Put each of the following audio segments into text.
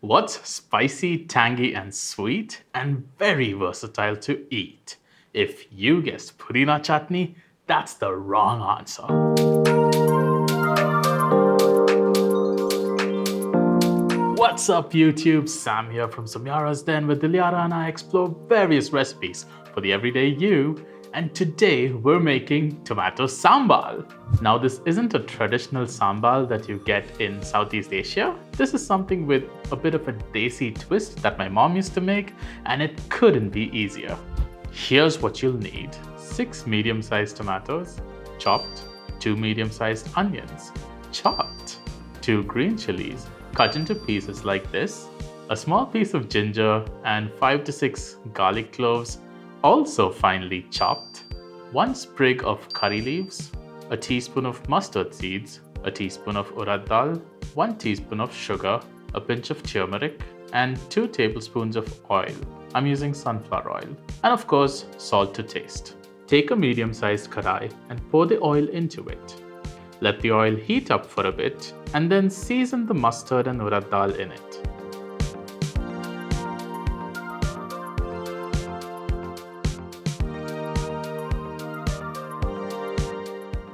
What's spicy, tangy, and sweet, and very versatile to eat? If you guessed pudina chutney, that's the wrong answer. What's up YouTube? Sam here from Samyara's Den, where Dilyara and I explore various recipes for the everyday you. And today we're making tomato sambal. Now this isn't a traditional sambal that you get in Southeast Asia. This is something with a bit of a desi twist that my mom used to make, and it couldn't be easier. Here's what you'll need. 6 medium-sized tomatoes, chopped, 2 medium-sized onions, chopped, 2 green chillies, cut into pieces like this, a small piece of ginger, and 5 to 6 garlic cloves, also finely chopped, 1 sprig of curry leaves, a teaspoon of mustard seeds, a teaspoon of urad dal, 1 teaspoon of sugar, a pinch of turmeric, and 2 tablespoons of oil. I'm using sunflower oil. And of course, salt to taste. Take a medium-sized kadai and pour the oil into it. Let the oil heat up for a bit and then season the mustard and urad dal in it.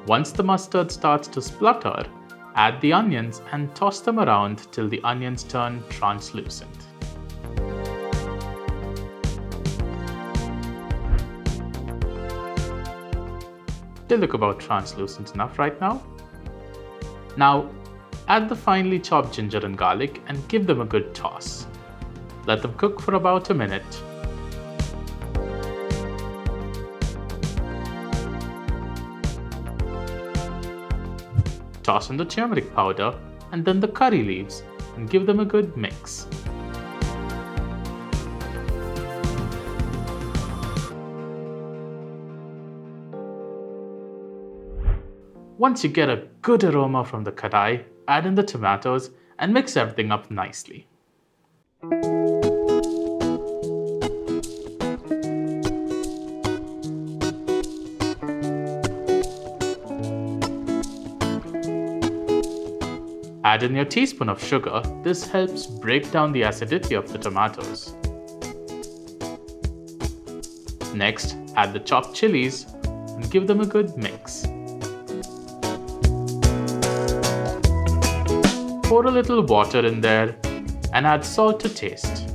Once the mustard starts to splutter, add the onions and toss them around till the onions turn translucent. They look about translucent enough right now. Now, add the finely chopped ginger and garlic and give them a good toss. Let them cook for about a minute. Toss in the turmeric powder and then the curry leaves and give them a good mix. Once you get a good aroma from the kadai, add in the tomatoes and mix everything up nicely. Add in your teaspoon of sugar. This helps break down the acidity of the tomatoes. Next, add the chopped chilies and give them a good mix. Pour a little water in there and add salt to taste.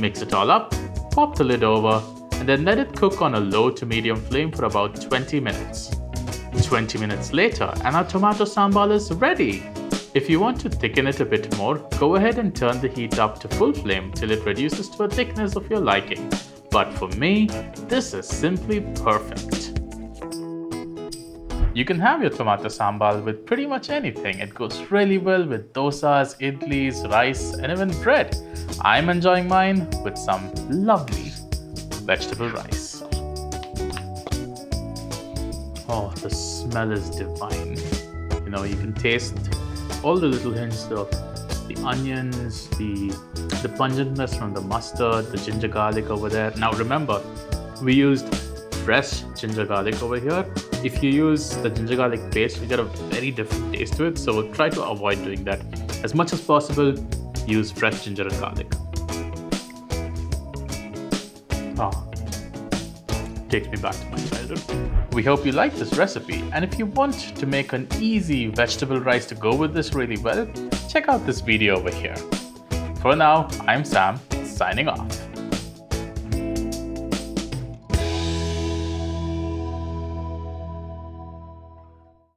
Mix it all up, pop the lid over, and then let it cook on a low to medium flame for about 20 minutes. 20 minutes later and our tomato sambal is ready. If you want to thicken it a bit more, go ahead and turn the heat up to full flame till it reduces to a thickness of your liking. But for me, this is simply perfect. You can have your tomato sambal with pretty much anything. It goes really well with dosas, idlis, rice, and even bread. I'm enjoying mine with some lovely vegetable rice. Oh, the smell is divine. You can taste all the little hints of the onions, the pungentness from the mustard, the ginger garlic over there. Now remember, we used fresh ginger garlic over here. If you use the ginger garlic paste, you get a very different taste to it, so try to avoid doing that. As much as possible, use fresh ginger and garlic. Oh, takes me back to my childhood. We hope you like this recipe, and if you want to make an easy vegetable rice to go with this really well, check out this video over here. For now, I'm Sam, signing off.